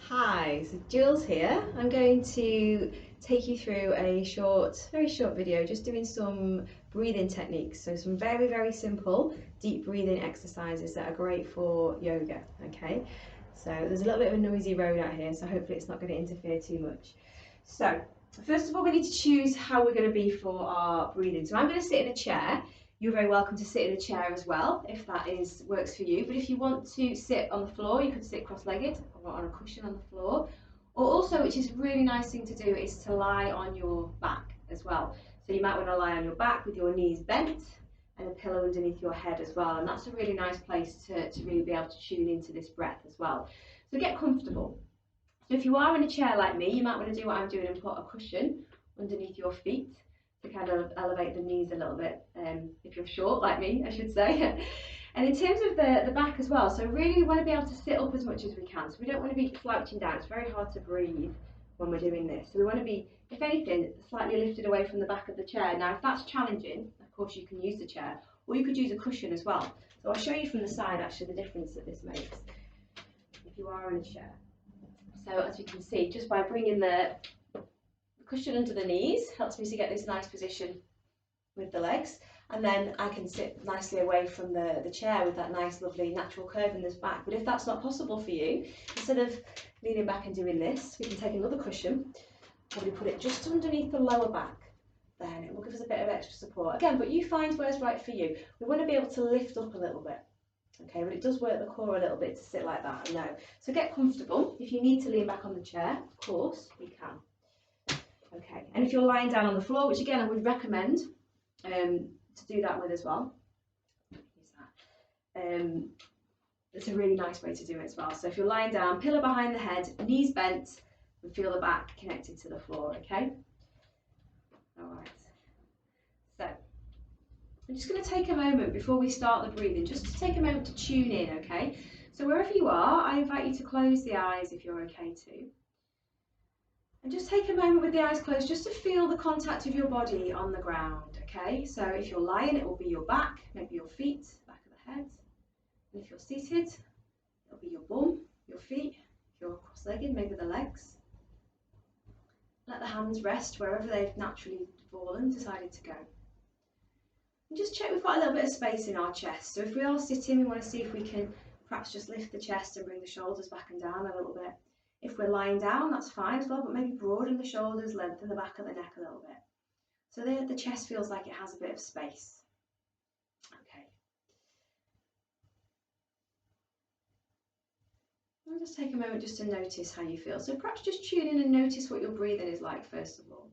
Hi, so Jules here. I'm going to take you through a very short video, just doing some breathing techniques. So some very simple deep breathing exercises that are great for yoga, okay? So there's a little bit of a noisy road out here, so hopefully it's not going to interfere too much. So first of all, we need to choose how we're going to be for our breathing. So I'm going to sit in a chair. You're very welcome to sit in a chair as well, if that works for you. But if you want to sit on the floor, you could sit cross-legged or on a cushion on the floor. Or also, which is a really nice thing to do, is to lie on your back as well. So you might want to lie on your back with your knees bent and a pillow underneath your head as well. And that's a really nice place to really be able to tune into this breath as well. So get comfortable. So if you are in a chair like me, you might want to do what I'm doing and put a cushion underneath your feet to kind of elevate the knees a little bit, if you're short like me, I should say. And in terms of the back as well, so really we want to be able to sit up as much as we can. So we don't want to be slouching down. It's very hard to breathe when we're doing this. So we want to be, if anything, slightly lifted away from the back of the chair. Now, if that's challenging, of course you can use the chair, or you could use a cushion as well. So I'll show you from the side actually the difference that this makes if you are in a chair. So as you can see, just by bringing the cushion under the knees helps me to get this nice position with the legs, and then I can sit nicely away from the chair with that nice lovely natural curve in this back. But if that's not possible for you, instead of leaning back and doing this, we can take another cushion, probably put it just underneath the lower back. Then it will give us a bit of extra support again, but you find where's right for you. We want to be able to lift up a little bit, okay, but it does work the core a little bit to sit like that, I know. So get comfortable. If you need to lean back on the chair, of course you can. Okay, and if you're lying down on the floor, which again I would recommend to do that with as well, it's a really nice way to do it as well. So if you're lying down, pillow behind the head, knees bent, and feel the back connected to the floor, okay? All right. So I'm just going to take a moment before we start the breathing, just to take a moment to tune in, okay? So wherever you are, I invite you to close the eyes if you're okay to. And just take a moment with the eyes closed just to feel the contact of your body on the ground, okay? So if you're lying, it will be your back, maybe your feet, back of the head. And if you're seated, it'll be your bum, your feet. If you're cross-legged, maybe the legs. Let the hands rest wherever they've naturally fallen, decided to go. And just check we've got a little bit of space in our chest. So if we are sitting, we want to see if we can perhaps just lift the chest and bring the shoulders back and down a little bit. If we're lying down, that's fine as well, but maybe broaden the shoulders, lengthen the back of the neck a little bit. So the chest feels like it has a bit of space. Okay. I'll just take a moment just to notice how you feel. So perhaps just tune in and notice what your breathing is like first of all.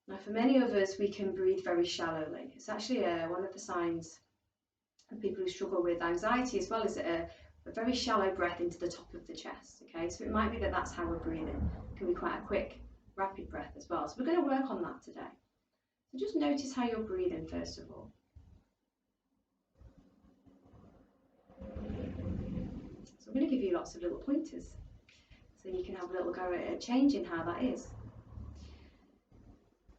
Now for many of us, we can breathe very shallowly. It's actually one of the signs of people who struggle with anxiety as well, is a very shallow breath into the top of the chest, okay? So it might be that that's how we're breathing. It can be quite a quick, rapid breath as well. So we're going to work on that today. So just notice how you're breathing first of all. So I'm going to give you lots of little pointers so you can have a little go at changing how that is.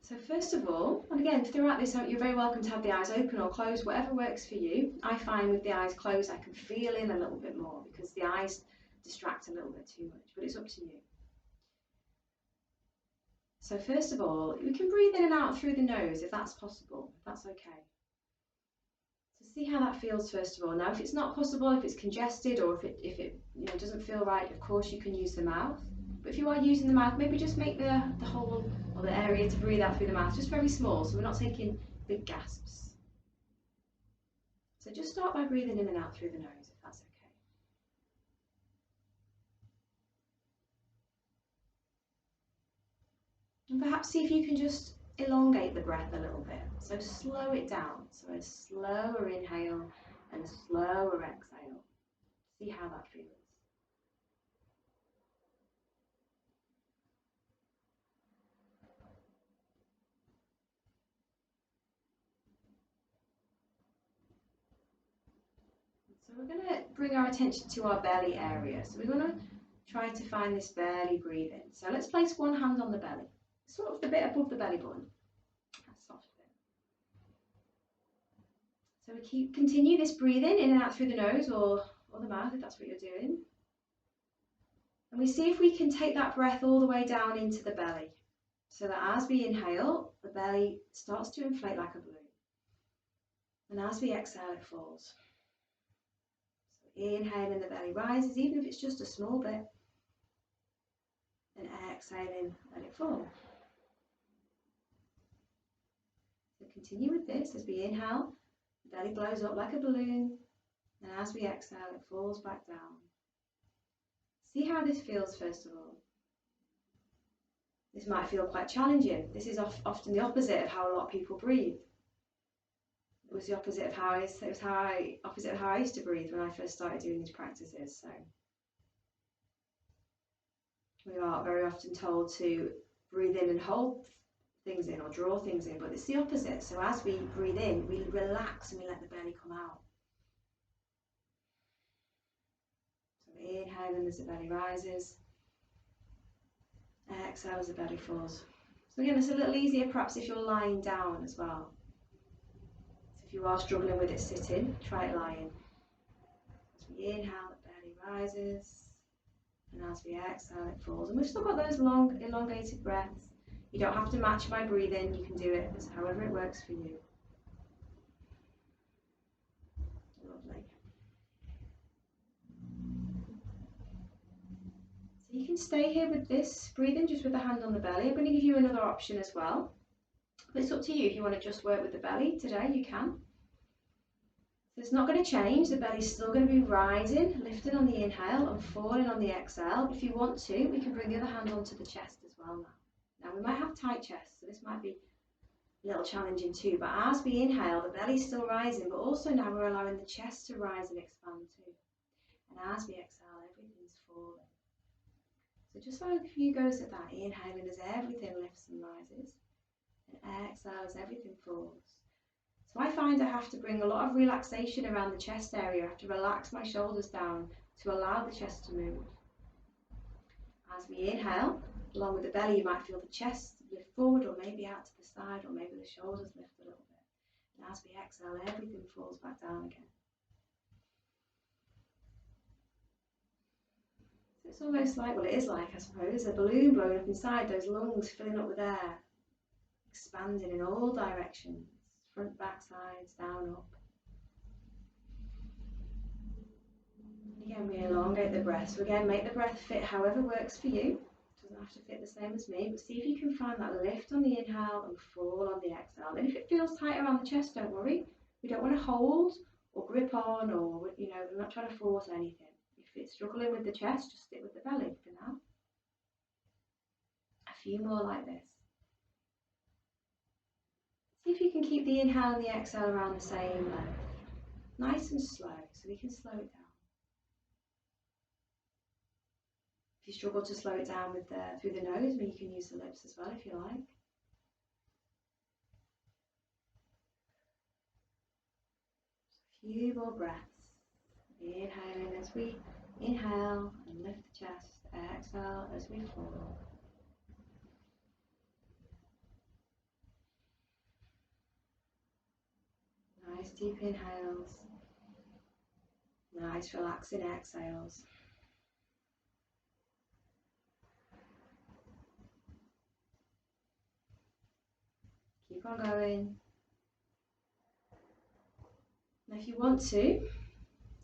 So first of all, and again throughout this, you're very welcome to have the eyes open or closed, whatever works for you. I find with the eyes closed I can feel in a little bit more because the eyes distract a little bit too much, but it's up to you. So first of all, we can breathe in and out through the nose if that's possible, if that's okay. So see how that feels first of all. Now if it's not possible, if it's congested or if it doesn't feel right, of course you can use the mouth. But if you are using the mouth, maybe just make the hole or the area to breathe out through the mouth just very small, so we're not taking big gasps. So just start by breathing in and out through the nose, if that's okay. And perhaps see if you can just elongate the breath a little bit. So slow it down. So a slower inhale and a slower exhale. See how that feels. So we're going to bring our attention to our belly area. So we're going to try to find this belly breathing. So let's place one hand on the belly, sort of the bit above the belly button, that soft bit. So we continue this breathing in and out through the nose or the mouth if that's what you're doing. And we see if we can take that breath all the way down into the belly, so that as we inhale, the belly starts to inflate like a balloon. And as we exhale, it falls. So inhaling, the belly rises, even if it's just a small bit. And exhaling, let it fall. So continue with this. As we inhale, the belly blows up like a balloon. And as we exhale, it falls back down. See how this feels first of all. This might feel quite challenging. This is often the opposite of how a lot of people breathe. It was the opposite of how I used to breathe when I first started doing these practices. So we are very often told to breathe in and hold things in or draw things in, but it's the opposite. So as we breathe in, we relax and we let the belly come out. So inhaling as the belly rises, exhale as the belly falls. So again, it's a little easier perhaps if you're lying down as well. So if you are struggling with it sitting, try it lying. As we inhale, the belly rises, and as we exhale, it falls. And we've still got those long, elongated breaths. You don't have to match my breathing, you can do it however it works for you. Lovely. So you can stay here with this breathing, just with the hand on the belly. I'm going to give you another option as well. But it's up to you. If you want to just work with the belly today, you can. So it's not going to change. The belly's still going to be rising, lifting on the inhale and falling on the exhale. If you want to, we can bring the other hand onto the chest as well now. Now we might have tight chest, so this might be a little challenging too. But as we inhale, the belly's still rising, but also now we're allowing the chest to rise and expand too. And as we exhale, everything's falling. So just like a few goes at that, inhaling as everything lifts and rises, and exhale as everything falls. So I find I have to bring a lot of relaxation around the chest area. I have to relax my shoulders down to allow the chest to move. As we inhale, along with the belly, you might feel the chest lift forward or maybe out to the side, or maybe the shoulders lift a little bit. And as we exhale, everything falls back down again. So it's almost like, well, it is like, I suppose, a balloon blowing up inside, those lungs filling up with air, expanding in all directions, front, back, sides, down, up. And again, we elongate the breath. So again, make the breath fit however works for you. It doesn't have to fit the same as me, but see if you can find that lift on the inhale and fall on the exhale. And if it feels tight around the chest, don't worry. We don't want to hold or grip on, or, we're not trying to force anything. If it's struggling with the chest, just stick with the belly for now. A few more like this. See if you can keep the inhale and the exhale around the same length. Nice and slow, so we can slow it down. If you struggle to slow it down through the nose, you can use the lips as well if you like. A few more breaths. Inhaling as we inhale and lift the chest. Exhale as we fall. Nice deep inhales. Nice relaxing exhales. Keep on going. Now if you want to,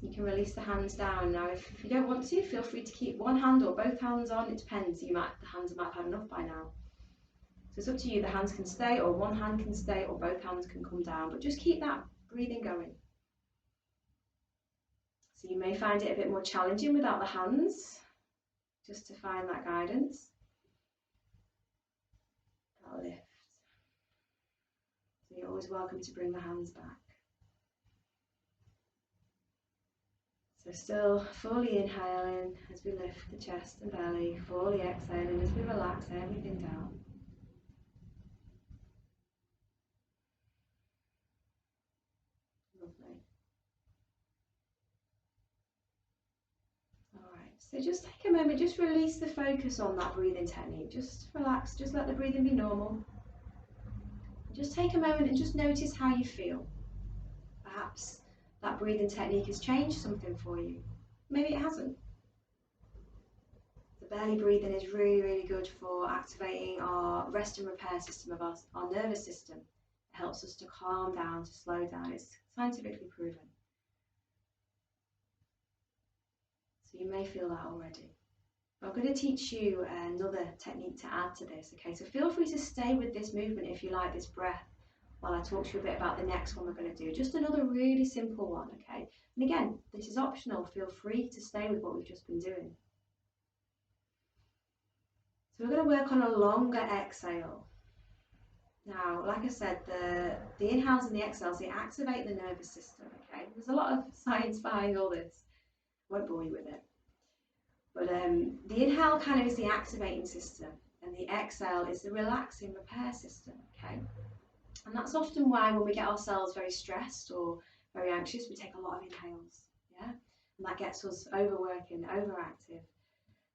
you can release the hands down. Now if you don't want to, feel free to keep one hand or both hands on. It depends. The hands might have had enough by now. So it's up to you. The hands can stay, or one hand can stay, or both hands can come down. But just keep that breathing going. So you may find it a bit more challenging without the hands, just to find that guidance. That lift. So you're always welcome to bring the hands back. So still fully inhaling as we lift the chest and belly, fully exhaling as we relax everything down. Lovely. Alright, so just take a moment, just release the focus on that breathing technique. Just relax, just let the breathing be normal. Just take a moment and just notice how you feel. Perhaps that breathing technique has changed something for you. Maybe it hasn't. belly breathing is really, really good for activating our rest and repair system of our nervous system. It helps us to calm down, to slow down. It's scientifically proven. So you may feel that already. But I'm going to teach you another technique to add to this, okay? So feel free to stay with this movement if you like, this breath, while I talk to you a bit about the next one we're going to do. Just another really simple one, okay? And again, this is optional. Feel free to stay with what we've just been doing. So we're going to work on a longer exhale. Now, like I said, the inhales and the exhales, they activate the nervous system, okay? There's a lot of science behind all this. I won't bore you with it. But the inhale kind of is the activating system, and the exhale is the relaxing repair system, okay? And that's often why when we get ourselves very stressed or very anxious, we take a lot of inhales, yeah? And that gets us overworking, overactive.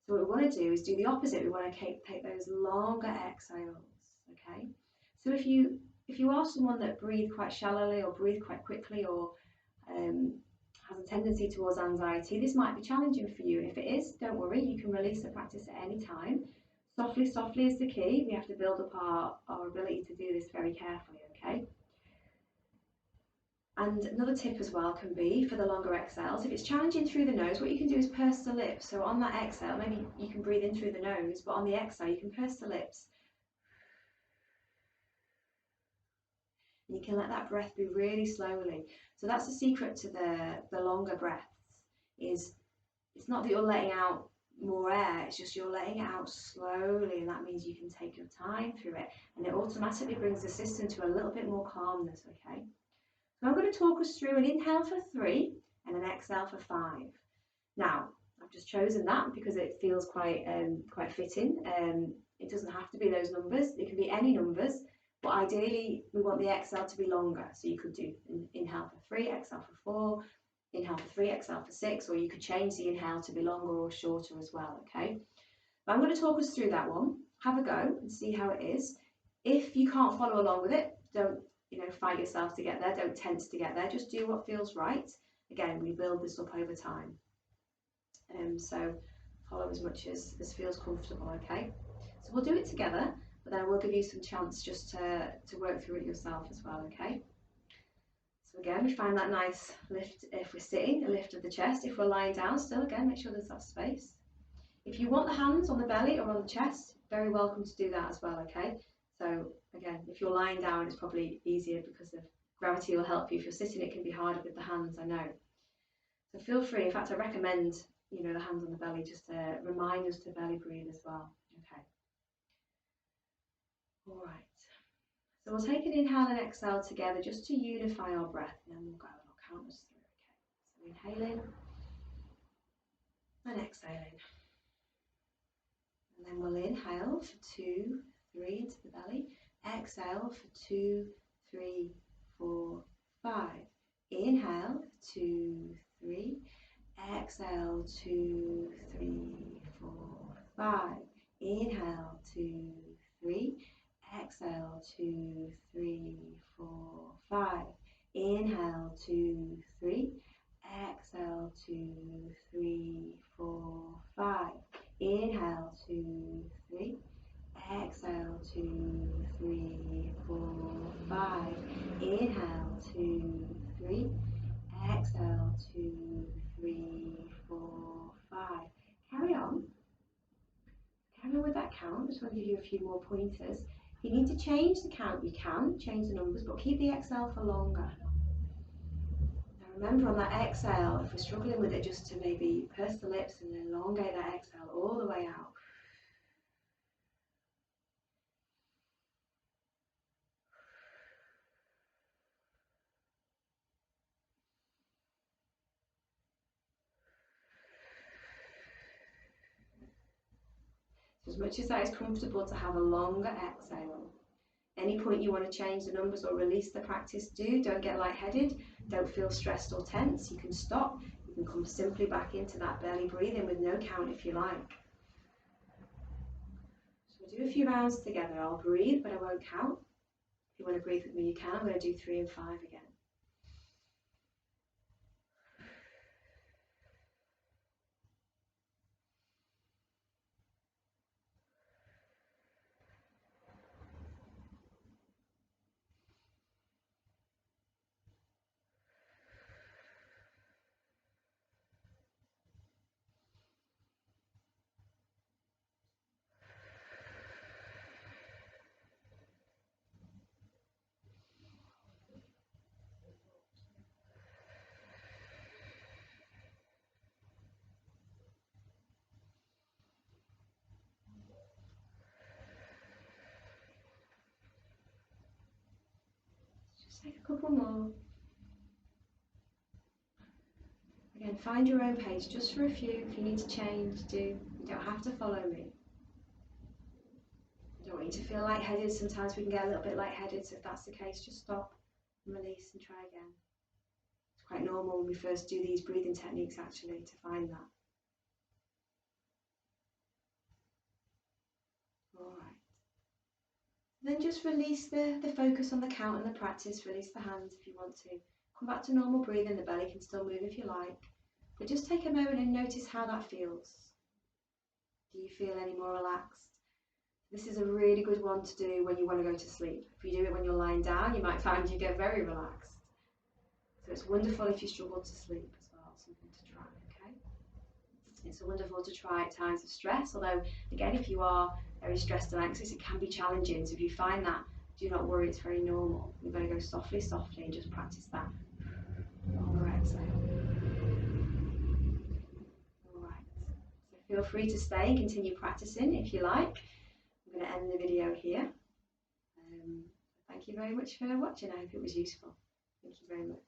So what we want to do is do the opposite. We want to take those longer exhales, okay? So if you are someone that breathes quite shallowly or breathe quite quickly or has a tendency towards anxiety, this might be challenging for you. And if it is, don't worry, you can release the practice at any time. Softly, softly is the key. We have to build up our ability to do this very carefully, okay? And another tip as well can be for the longer exhales, if it's challenging through the nose, what you can do is purse the lips. So on that exhale, maybe you can breathe in through the nose, but on the exhale, you can purse the lips. And you can let that breath be really slowly. So that's the secret to the longer breaths, is it's not that you're letting out more air, it's just you're letting it out slowly, and that means you can take your time through it, and it automatically brings the system to a little bit more calmness, okay? So I'm going to talk us through an inhale for 3 and an exhale for 5. Now, I've just chosen that because it feels quite fitting. It doesn't have to be those numbers, it can be any numbers, but ideally we want the exhale to be longer. So you could do inhale for 3, exhale for 4, inhale for 3, exhale for 6, or you could change the inhale to be longer or shorter as well, okay? But I'm going to talk us through that one. Have a go and see how it is. If you can't follow along with it, don't fight yourself to get there, don't tense to get there, just do what feels right. Again, we build this up over time. So follow as much as feels comfortable, okay? So we'll do it together, but then I will give you some chance just to work through it yourself as well, okay? So again, we find that nice lift if we're sitting, a lift of the chest. If we're lying down still, again, make sure there's that space. If you want the hands on the belly or on the chest, very welcome to do that as well, okay? So again, if you're lying down, it's probably easier because of gravity will help you. If you're sitting, it can be harder with the hands, I know. So feel free, in fact, I recommend, the hands on the belly just to remind us to belly breathe as well, okay? All right. So we'll take an inhale and exhale together just to unify our breath, and then we'll go and I'll count us through, okay? So inhaling and exhaling. And then we'll inhale for 2, 3 into the belly. Exhale for 2, 3, 4, 5. Inhale for 2, 3. Exhale 2, 3, 4, 5. Inhale 2, 3. Exhale 2, 3, 4, 5. Inhale 2, 3. Exhale 2, 3, 4, 5. Inhale 2, 3. Exhale 2, 3, 4, 5. Inhale 2, 3. Exhale 2, 3, 4, 5. Carry on. Carry on with that count. I just want to give you a few more pointers. If you need to change the count, you can change the numbers, but keep the exhale for longer. Now remember, on that exhale, if we're struggling with it, just to maybe purse the lips and then elongate that exhale all the way out. So as much as that is comfortable to have a longer exhale, any point you want to change the numbers or release the practice, don't get lightheaded, don't feel stressed or tense. You can stop, you can come simply back into that belly breathing with no count if you like. So we'll do a few rounds together. I'll breathe, but I won't count. If you want to breathe with me, you can. I'm going to do 3 and 5 again. Just take a couple more. Again, find your own pace, just for a few. If you need to change, do. You don't have to follow me. I don't want you to feel lightheaded. Sometimes we can get a little bit lightheaded, so if that's the case, just stop and release and try again. It's quite normal when we first do these breathing techniques, actually, to find that. All right. Then just release the focus on the count and the practice. Release the hands if you want to. Come back to normal breathing. The belly can still move if you like. But just take a moment and notice how that feels. Do you feel any more relaxed? This is a really good one to do when you want to go to sleep. If you do it when you're lying down, you might find you get very relaxed. So it's wonderful if you struggle to sleep as well. Something to try, okay? It's wonderful to try at times of stress, although again, if you are very stressed and anxious, it can be challenging. So if you find that, do not worry, it's very normal. You're going to go softly, softly, and just practice that. Longer exhale. All right. So feel free to stay and continue practicing if you like. I'm going to end the video here. Thank you very much for watching. I hope it was useful. Thank you very much.